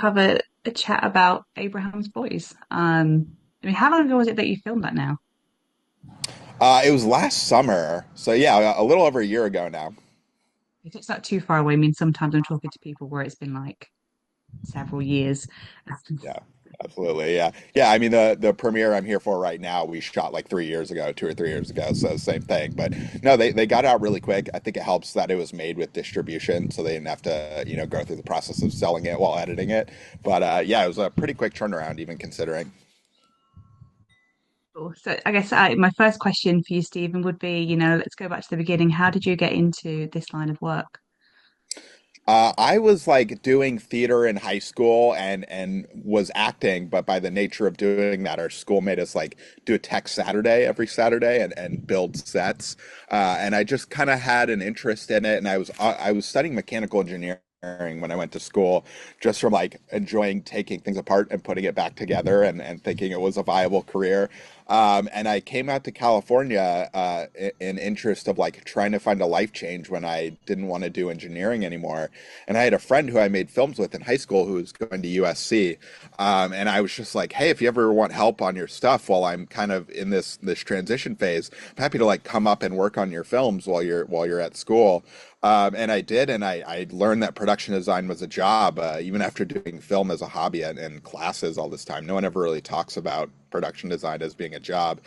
have a chat about Abraham's Boys. I mean, how long ago was it that you filmed that now? It was last summer, so yeah, a little over a year ago now. If it's not too far away, I mean, sometimes I'm talking to people where it's been like several years. Yeah, absolutely. Yeah, yeah. I mean, the premiere I'm here for right now, we shot like 3 years ago, 2 or 3 years ago, so same thing. But no, they got out really quick. I think it helps that it was made with distribution, so they didn't have to, go through the process of selling it while editing it. But yeah, it was a pretty quick turnaround, even considering. Cool. So I guess my first question for you, Stephen, would be, let's go back to the beginning. How did you get into this line of work? I was like doing theater in high school and was acting, but by the nature of doing that, our school made us like do a tech Saturday every Saturday and build sets. And I just kind of had an interest in it, and I was studying mechanical engineering when I went to school, just from like enjoying taking things apart and putting it back together and thinking it was a viable career. And I came out to California in interest of like trying to find a life change when I didn't want to do engineering anymore. And I had a friend who I made films with in high school who was going to USC. And I was just like, hey, if you ever want help on your stuff while I'm kind of in this transition phase, I'm happy to like come up and work on your films while you're at school. And I did, and I learned that production design was a job, even after doing film as a hobby and classes all this time. No one ever really talks about production design as being a job.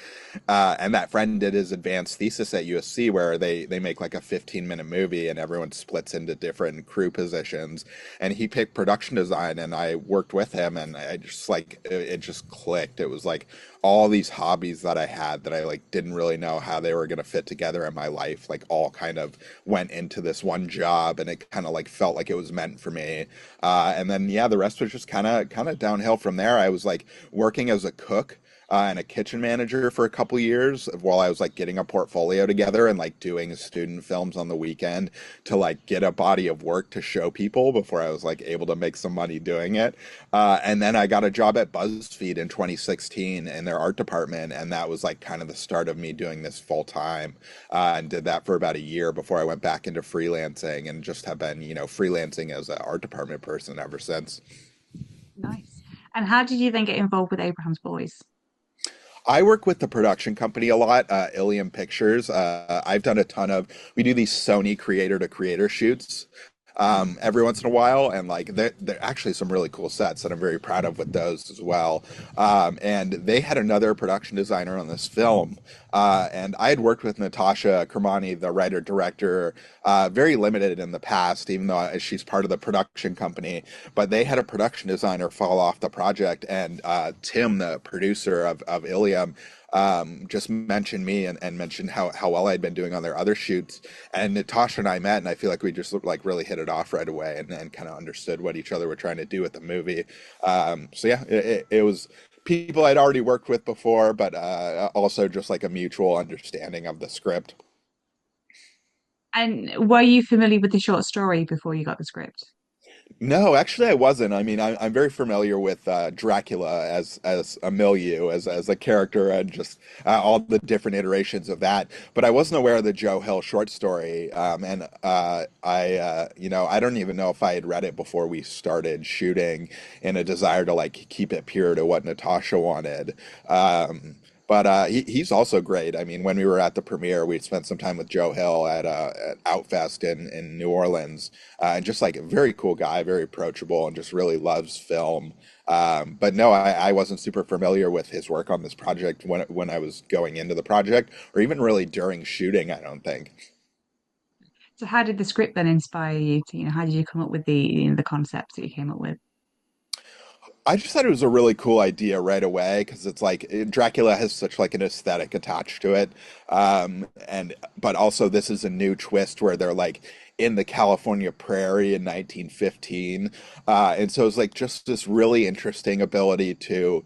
And that friend did his advanced thesis at USC where they make like a 15-minute movie and everyone splits into different crew positions. And he picked production design and I worked with him and I just like it just clicked. It was like all these hobbies that I had that I like didn't really know how they were going to fit together in my life, like all kind of went into this one job and it kind of like felt like it was meant for me. And then yeah, the rest was just kind of downhill from there. I was like working as a cook and a kitchen manager for a couple years while I was like getting a portfolio together and like doing student films on the weekend to like get a body of work to show people before I was like able to make some money doing it. And then I got a job at BuzzFeed in 2016 in their art department, and that was like kind of the start of me doing this full time. And did that for about a year before I went back into freelancing and just have been, freelancing as an art department person ever since. Nice. And how did you then get involved with Abraham's Boys? I work with the production company a lot, Ilium Pictures. I've done a ton of, we do these Sony creator to creator shoots every once in a while, and like they're actually some really cool sets that I'm very proud of with those as well. And they had another production designer on this film, and I had worked with Natasha Kermani, the writer director, very limited in the past, even though she's part of the production company. But they had a production designer fall off the project, and Tim, the producer of Ilium, just mentioned me and mentioned how well I'd been doing on their other shoots. And Natasha and I met, and I feel like we just like really hit it off right away and kind of understood what each other were trying to do with the movie. So yeah, it was people I'd already worked with before, but also just like a mutual understanding of the script. And were you familiar with the short story before you got the script? No, actually, I wasn't. I mean, I'm very familiar with Dracula as a milieu, as a character, and just all the different iterations of that. But I wasn't aware of the Joe Hill short story, and I don't even know if I had read it before we started shooting, in a desire to like keep it pure to what Natasha wanted. But he's also great. I mean, when we were at the premiere, we spent some time with Joe Hill at Outfest in New Orleans, and just like a very cool guy, very approachable, and just really loves film. But no, I wasn't super familiar with his work on this project when I was going into the project, or even really during shooting, I don't think. So how did the script then inspire you to, how did you come up with the concepts that you came up with? I just thought it was a really cool idea right away because it's like Dracula has such like an aesthetic attached to it, and but also this is a new twist where they're like in the California prairie in 1915, and so it's like just this really interesting ability to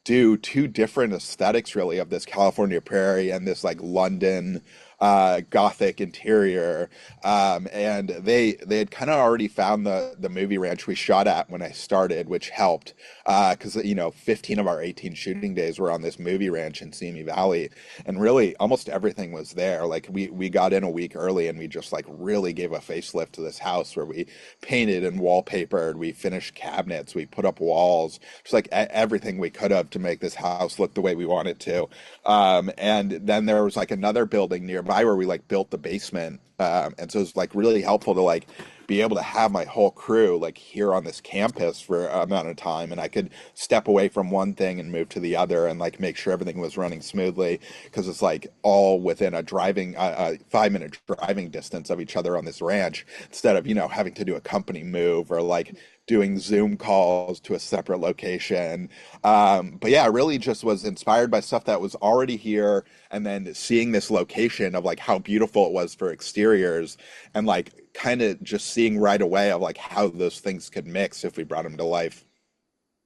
do two different aesthetics really of this California prairie and this like London gothic interior, and they had kind of already found the movie ranch we shot at when I started, which helped because you know 15 of our 18 shooting days were on this movie ranch in Simi Valley, and really almost everything was there. Like we got in a week early and we just like really gave a facelift to this house where we painted and wallpapered, we finished cabinets, we put up walls, just like everything we could have to make this house look the way we want it to. And then there was like another building nearby where we like built the basement. And so it was like really helpful to like be able to have my whole crew like here on this campus for a amount of time, and I could step away from one thing and move to the other and like make sure everything was running smoothly because it's like all within a 5 minute driving distance of each other on this ranch instead of, you know, having to do a company move or like doing Zoom calls to a separate location. But yeah, I really just was inspired by stuff that was already here, and then seeing this location of like how beautiful it was for exteriors, and like kind of just seeing right away of like how those things could mix if we brought them to life.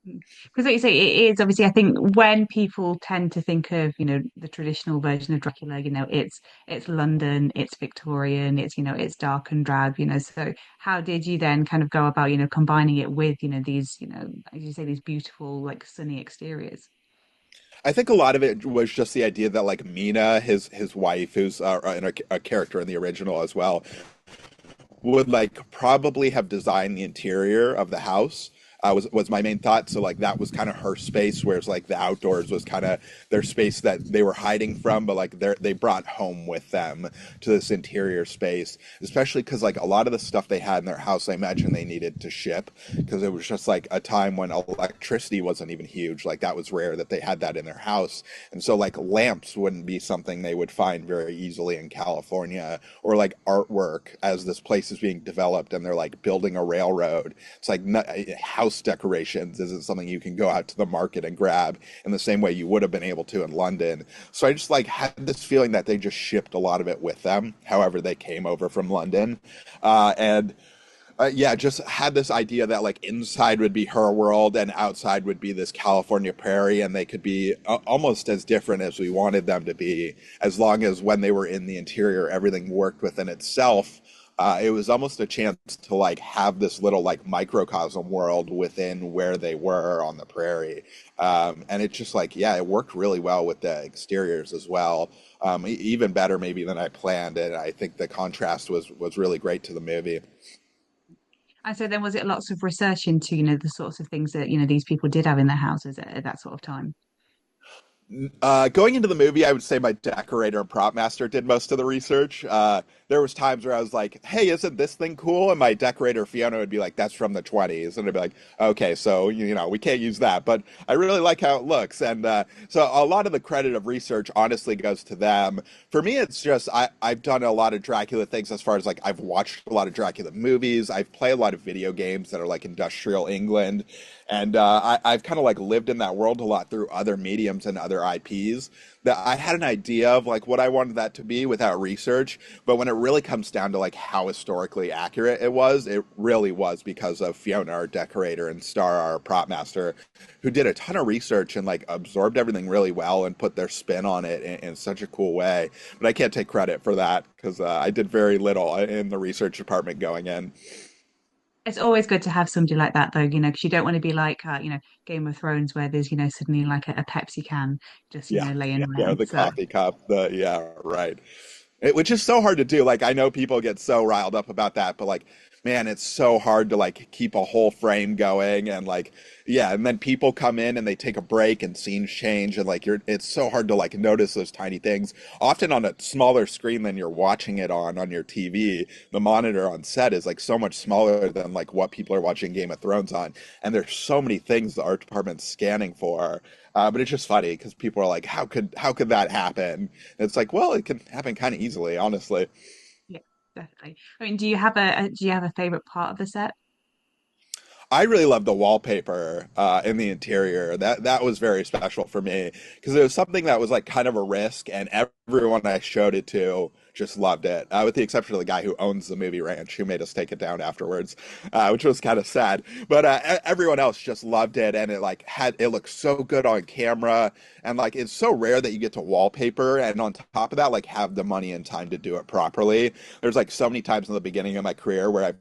Because like you say, it is obviously, I think when people tend to think of, the traditional version of Dracula, it's London, it's Victorian, it's dark and drab, so how did you then kind of go about, combining it with, these, as you say, these beautiful, like sunny exteriors? I think a lot of it was just the idea that like Mina, his wife, who's a character in the original as well, would like probably have designed the interior of the house. Was my main thought. So like that was kind of her space, whereas like the outdoors was kind of their space that they were hiding from, but like they brought home with them to this interior space. Especially because like a lot of the stuff they had in their house, I imagine they needed to ship because it was just like a time when electricity wasn't even huge. Like that was rare that they had that in their house, and so like lamps wouldn't be something they would find very easily in California, or like artwork as this place is being developed and they're like building a railroad. It's like house decorations isn't something you can go out to the market and grab in the same way you would have been able to in London. So I just like had this feeling that they just shipped a lot of it with them, however they came over from London, and yeah, just had this idea that like inside would be her world and outside would be this California prairie, and they could be almost as different as we wanted them to be, as long as when they were in the interior, everything worked within itself. It was almost a chance to like have this little like microcosm world within where they were on the prairie, and it just like yeah, it worked really well with the exteriors as well. Even better maybe than I planned, and I think the contrast was really great to the movie. And so then was it lots of research into, the sorts of things that, these people did have in their houses at that sort of time? Going into the movie, I would say my decorator and prop master did most of the research. There was times where I was like, "Hey, isn't this thing cool?" And my decorator Fiona would be like, "That's from the '20s," and I'd be like, "Okay, so you know we can't use that, but I really like how it looks." And so a lot of the credit of research honestly goes to them. For me, it's just I've done a lot of Dracula things as far as like I've watched a lot of Dracula movies. I've played a lot of video games that are like industrial England, and I've kind of like lived in that world a lot through other mediums and other IPs. That I had an idea of like what I wanted that to be without research, but when it really comes down to like how historically accurate it really was because of Fiona, our decorator, and Star, our prop master, who did a ton of research and like absorbed everything really well and put their spin on it in such a cool way. But I can't take credit for that because I did very little in the research department going in. It's always good to have somebody like that, though, because you don't want to be like, Game of Thrones, where there's, suddenly like a Pepsi can just, Yeah, laying yeah, around. the So, coffee cup, the yeah, right. Which is so hard to do. Like I know people get so riled up about that, but like, man, it's so hard to like keep a whole frame going and like, yeah, and then people come in and they take a break and scenes change and like it's so hard to like notice those tiny things. Often on a smaller screen than you're watching it on your TV. The monitor on set is like so much smaller than like what people are watching Game of Thrones on, and there's so many things the art department's scanning for. But it's just funny because people are like, how could that happen? It's like, well, it can happen kind of easily, honestly. yeah, definitely. I mean, do you have a favorite part of the set? I really love the wallpaper in the interior. That was very special for me because it was something that was like kind of a risk, and everyone I showed it to just loved it, with the exception of the guy who owns the movie ranch, who made us take it down afterwards, which was kind of sad. But everyone else just loved it, and it looked so good on camera, and like it's so rare that you get to wallpaper, and on top of that, like have the money and time to do it properly. There's like so many times in the beginning of my career where I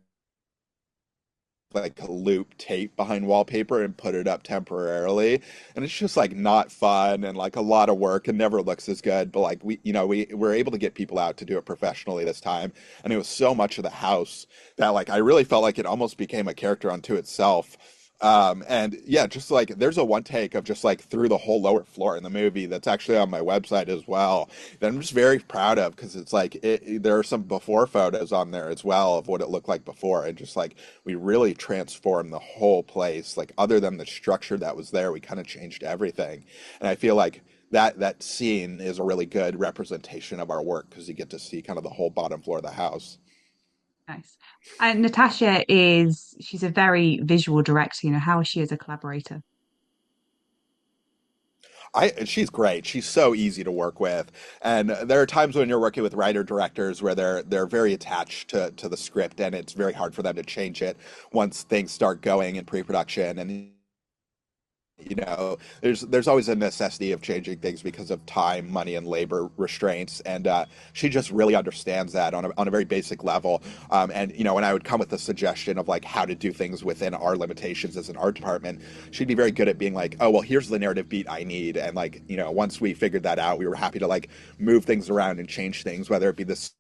like loop tape behind wallpaper and put it up temporarily, and it's just like not fun and like a lot of work and never looks as good. But like we were able to get people out to do it professionally this time, and it was so much of the house that like I really felt like it almost became a character unto itself. And yeah, just like there's a one take of just like through the whole lower floor in the movie that's actually on my website as well, that I'm just very proud of because it's like there are some before photos on there as well of what it looked like before, and just like we really transformed the whole place. Like other than the structure that was there, we kind of changed everything, and I feel like that scene is a really good representation of our work because you get to see kind of the whole bottom floor of the house. Nice. And Natasha she's a very visual director. How is she as a collaborator? She's great. She's so easy to work with, and there are times when you're working with writer directors where they're very attached to the script, and it's very hard for them to change it once things start going in pre-production. And there's always a necessity of changing things because of time, money, and labor restraints, and she just really understands that on a very basic level. And when I would come with a suggestion of like how to do things within our limitations as an art department, she'd be very good at being like, oh well, here's the narrative beat I need, and like once we figured that out, we were happy to like move things around and change things, whether it be the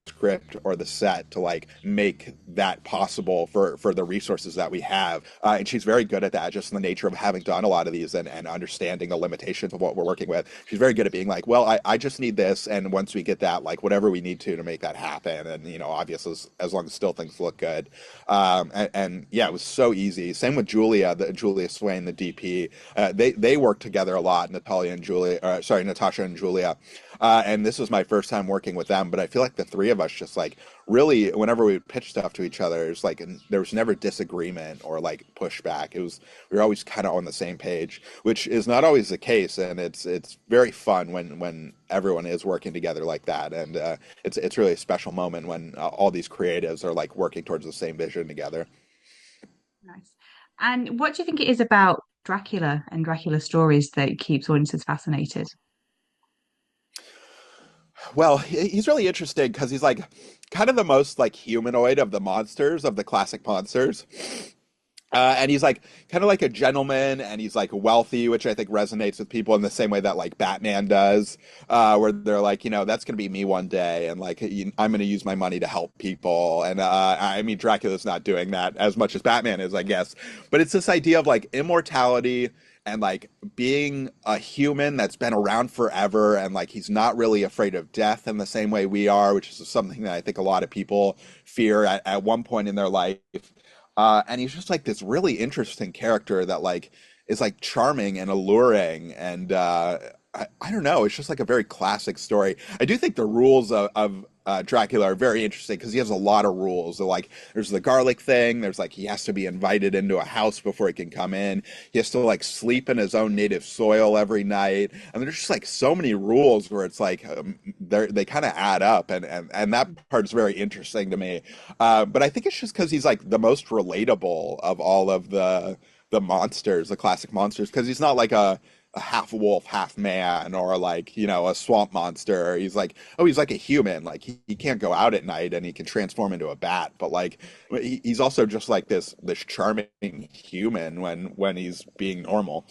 script or the set to like make that possible for the resources that we have, and she's very good at that, just in the nature of having done a lot of these and understanding the limitations of what we're working with. She's very good at being like, well, I just need this, and once we get that, like whatever we need to make that happen, and obviously as long as still things look good. And yeah, it was so easy. Same with Julia Swain, the DP. They work together a lot, Natasha and Julia. And this was my first time working with them, but I feel like the three of us just like really, whenever we would pitch stuff to each other, it was like there was never disagreement or like pushback. We were always kind of on the same page, which is not always the case, and it's very fun when everyone is working together like that, and it's really a special moment when all these creatives are like working towards the same vision together. Nice. And what do you think it is about Dracula and Dracula stories that keeps audiences fascinated? Well, he's really interesting because he's like kind of the most like humanoid of the monsters, of the classic monsters. And he's like kind of like a gentleman, and he's like wealthy, which I think resonates with people in the same way that like Batman does, where they're like, that's going to be me one day, and like I'm going to use my money to help people. And I mean, Dracula's not doing that as much as Batman is, I guess, but it's this idea of like immortality and like being a human that's been around forever, and like he's not really afraid of death in the same way we are, which is something that I think a lot of people fear at one point in their life. And he's just like this really interesting character that like is like charming and alluring, and I don't know, it's just like a very classic story. I do think the rules of Dracula are very interesting because he has a lot of rules. So, like there's the garlic thing. There's like he has to be invited into a house before he can come in. He has to like sleep in his own native soil every night. And there's just like so many rules where it's like they kind of add up, and that part's very interesting to me. But I think it's just because he's like the most relatable of all of the monsters, the classic monsters, because he's not like a half wolf, half man, or like, a swamp monster. He's like, oh, he's like a human. Like he can't go out at night and he can transform into a bat, but like he's also just like this charming human when he's being normal.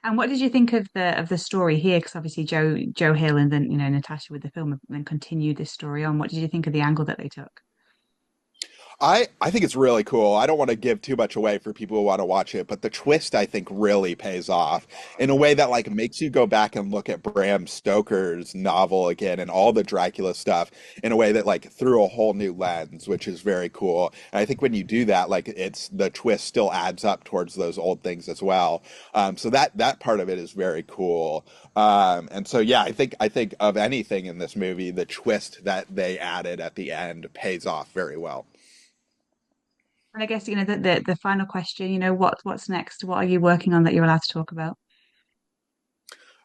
And what did you think of the story here? Because obviously Joe Hill and then Natasha with the film and then continued this story on. What did you think of the angle that they took? I think it's really cool. I don't want to give too much away for people who want to watch it, but the twist I think really pays off in a way that like makes you go back and look at Bram Stoker's novel again and all the Dracula stuff in a way that like through a whole new lens, which is very cool. And I think when you do that, like it's the twist still adds up towards those old things as well. So that part of it is very cool. And so yeah, I think of anything in this movie, the twist that they added at the end pays off very well. And I guess, the final question, what's next? What are you working on that you're allowed to talk about?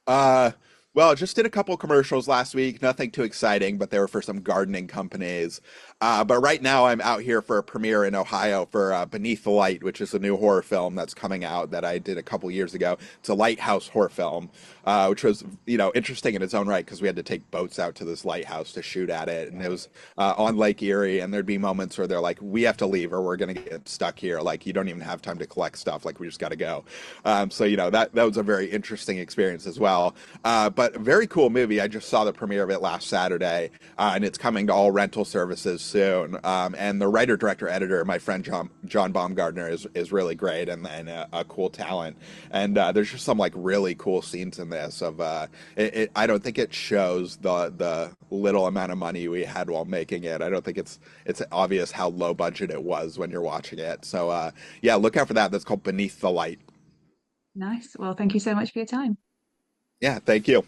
Uh, well, just did a couple commercials last week. Nothing too exciting, but they were for some gardening companies. But right now, I'm out here for a premiere in Ohio for Beneath the Light, which is a new horror film that's coming out that I did a couple years ago. It's a lighthouse horror film, which was interesting in its own right because we had to take boats out to this lighthouse to shoot at it, and it was on Lake Erie. And there'd be moments where they're like, "We have to leave, or we're gonna get stuck here. Like you don't even have time to collect stuff. Like we just got to go." So that was a very interesting experience as well. But a very cool movie. I just saw the premiere of it last Saturday, and it's coming to all rental services soon. And the writer, director, editor, my friend John Baumgartner is really great and a cool talent. And there's just some like really cool scenes in this. I don't think it shows the little amount of money we had while making it. I don't think it's obvious how low budget it was when you're watching it. So yeah, look out for that. That's called Beneath the Light. Nice. Well, thank you so much for your time. Yeah, thank you.